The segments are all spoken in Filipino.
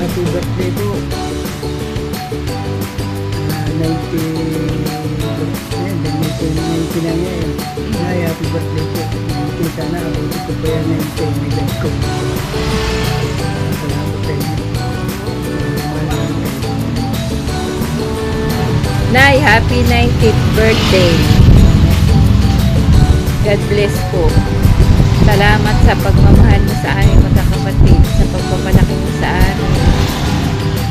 Happy birthday po. 90 na ngayon. Ay, happy birthday po. 90 sana. Abot ko pa yan 90. May life ko. Salamat sa inyo. Nay, happy 90th birthday. God bless po. Salamat sa pagmamahal mo sa aming magkakapatid, sa pagpapalaki mo sa amin,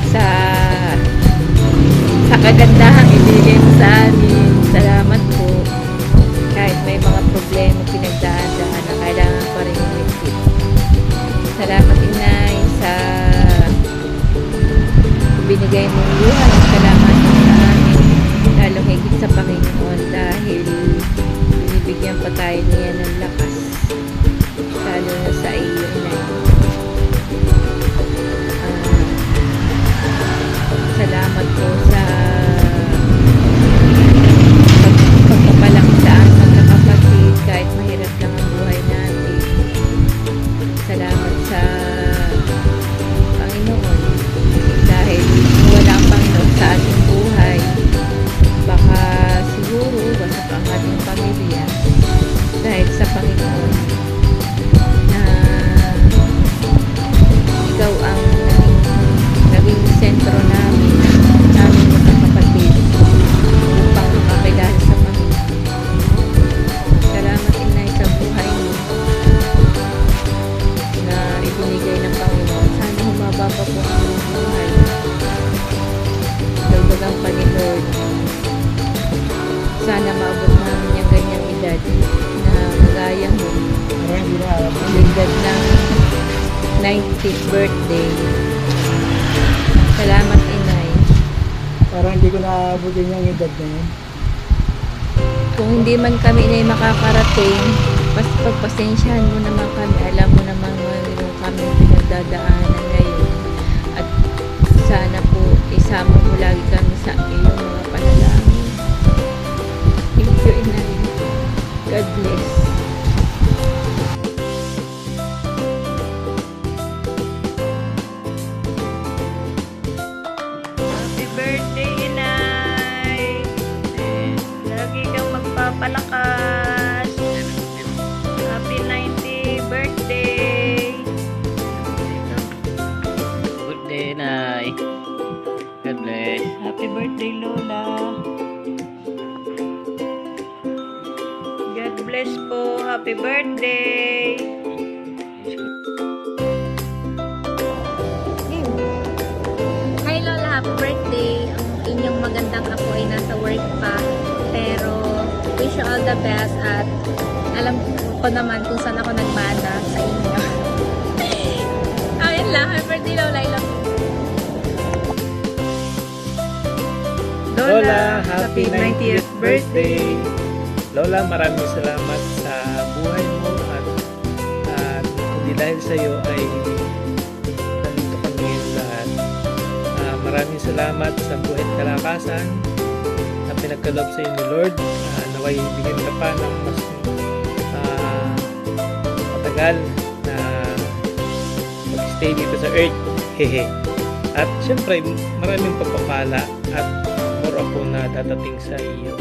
sa kagandahang ibigay mo sa amin. Salamat po. Kahit may mga problema pinagdaan-daan na kailangan pa rin umikit. Salamat, Inay, sa binigay mong buhay. Salamat mo sa amin, lalong higit sa Panginoon, dahil binibigyan pa tayo niya ng lakas, lalo na sa iyo, Inay. Salamat po sa pagpapalaki sa ating magkakapatid kahit mahirap lang ang buhay natin. Salamat sa Panginoon, dahil wala ang Panginoon sa ating buhay, baka siguro wasak ang ating pamilya. Dahil sa Panginoon na ikaw ang naging sentro namin magkakapatid upang makakilala sa Panginoon. Salamat, Inay, sa buhay mo na ibinigay ng Panginoon. Sana humaba pa po ang buhay. Dagdagan pa ni Lord. Sana maabot namin yung ganyang edad na magaya mo. Ang edad ng 90th birthday. Salamat, Inay. Parang hindi ko naabutin yung edad na yun. Kung hindi man kami na makakarating, pagpasensyahan mo naman kami. Alam mo naman mayroon kami pinagdadaanan ngayon. At sana po isama mo lagi kami sa iyong mga panalangin. Thank you, Inay. God bless. Happy birthday, Inay. Lagi kang magpapalakas. Happy 90th birthday. Birthday, Nay. God bless. Happy birthday, Lola. God bless po. Happy birthday. Hi, Lola. Happy birthday. Ang inyong magandang apo ay nasa work pa. Pero wish you all the best at alam ko naman kung saan ako nagmana sa inyo. Ayun lang. Happy birthday, Lola. I love you. Lola, happy 90th birthday. Lola, maraming salamat sa buhay mo at kundi dahil sa iyo ay nandito kami ngayon lahat. Maraming salamat sa buhay at kalakasan na pinagkaloob sa iyo ni Lord. Naway bigyan ka pa ng mas matagal na mag-stay dito sa earth. Hehe. At syempre, maraming pagpapala at more ako na dadating sa iyo.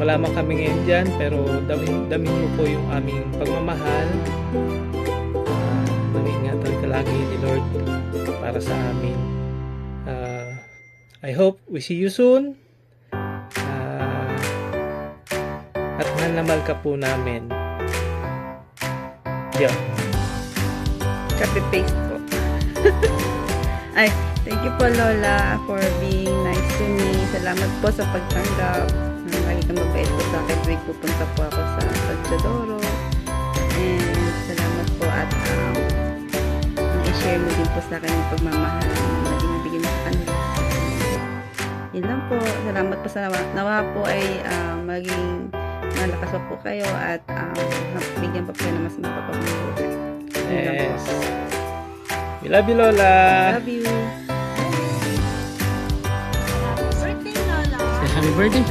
Wala man kami ngayon dyan, pero damin mo po yung aming pagmamahal. Mag-ingatan ka lagi ni Lord para sa amin. I hope we see you soon. At mahal na mahal ka po namin. Yun. Copy paste po. Ay, thank you po, Lola, for being nice to me. Salamat po sa pagtanggap. Lagi kang mabait po sa akin tuwing pupunta po ako sa Pagsadoro. And salamat po at i-share mo din po sa akin yung pagmamahal na binibigay mo sa kanila. Yun lang po. Salamat po sa nawa po ay maging malakas pa po kayo at bigyan pa po kayo ng mas mapapagmahal. Yes. We love you, Lola. Love you. Birthday, Lola. Say happy birthday.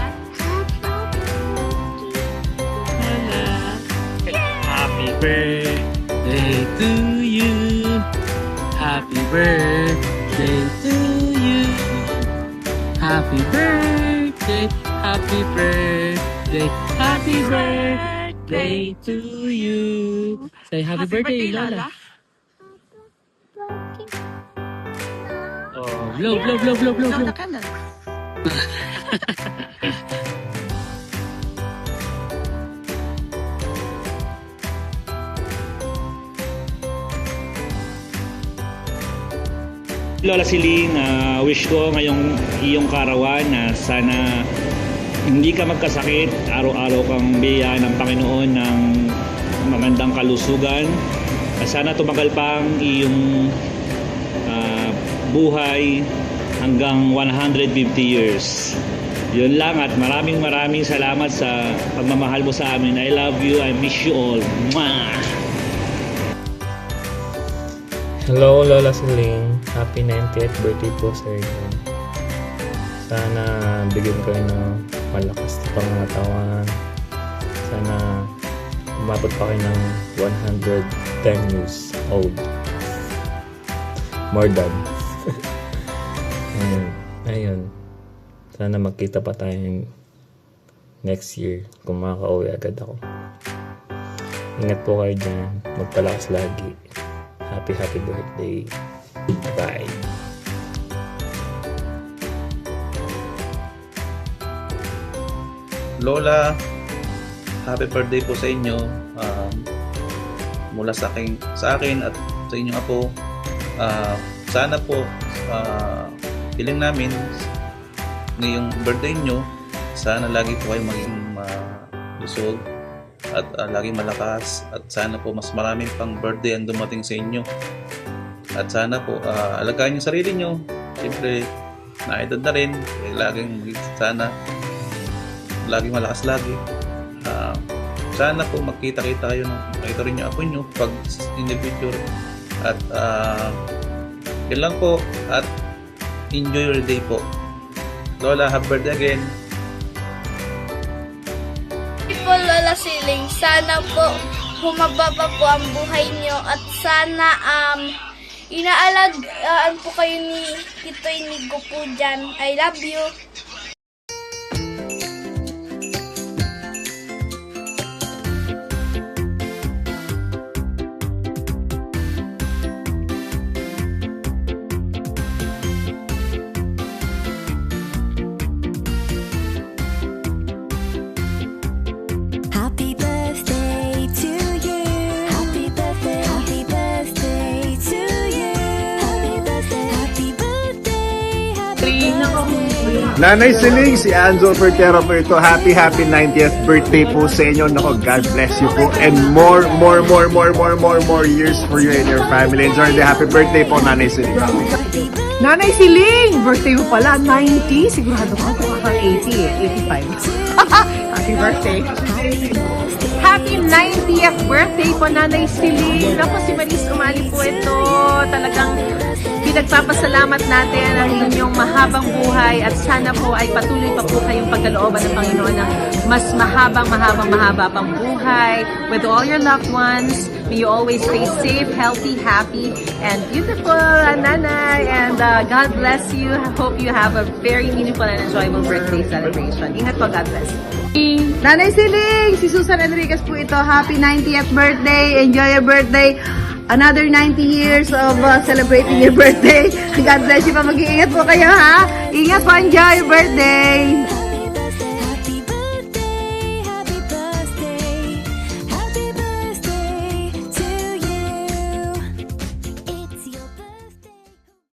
Happy birthday to you. birthday to you. Happy birthday, happy birthday, happy birthday to you. Say happy birthday, Lola. Oh, blow, blow, blow, blow, blow, blow. Lola Siling, wish ko ngayong iyong karawan na sana hindi ka magkasakit, araw-araw kang biyayaan ng Panginoon ng magandang kalusugan. Sana tumagal pang iyong buhay hanggang 150 years. Yun lang at maraming salamat sa pagmamahal mo sa amin. I love you, I miss you all. Mwah! Hello Lola Siling, happy 90th birthday po sa inyo. Sana bigyan kayo ng malakas na pangangatawan. Sana umabot pa kayo ng 110 years old. More than. Ayun. Sana magkita pa tayo next year kung makaka-uwi agad ako. Ingat po kayo dyan. Magpalakas lagi. Happy birthday. Bye. Lola, happy birthday po sa inyo. Mula sa akin at sa inyong apo. Sana po hiling namin ngayong birthday nyo, sana lagi po kayo maging lusog at laging malakas, at sana po mas maraming pang birthday ang dumating sa inyo, at sana po alagaan yung sarili nyo. Siyempre naedad na rin, sana laging malakas lagi. Sana po magkita-kita kayo makita rin yung apo nyo pag in the future, at yun lang po, at enjoy your day po. Lola, happy birthday again. Po Lola Siling, sana po humaba pa po ang buhay nyo, at sana inaalagaan po kayo ni Tito Inigo po dyan. I love you. Happy birthday to you. Happy birthday. Happy birthday to you. Happy birthday. Happy birthday. Happy birthday. Nanay Siling, si Anzo Fertero po ito. Happy 90th birthday po sa inyo. Nako, God bless you po. And more years for you and your family. Enjoy the happy birthday po, Nanay Siling. Nanay Siling! Birthday mo pala, 90? Sigurado ka, kung 80, 85. Happy birthday. Happy 90th birthday po, Nanay Siling. Ako si Maris Umali po ito. Talagang pinagpapasalamat natin ang inyong mahabang buhay, at sana po ay patuloy pa po kayong pagkalooban ng Panginoon ng mas mahaba pang buhay with all your loved ones. May you always stay safe, healthy, happy, and beautiful, Nanay. And God bless you. I hope you have a very meaningful and enjoyable birthday celebration. Ingat po, God bless. Nanay Siling, si Susan Enriquez po ito. Happy 90th birthday. Enjoy your birthday. Another 90 years of celebrating your birthday. God bless you pa. Mag-iingat po kayo, ha? Ingat po. Enjoy your birthday.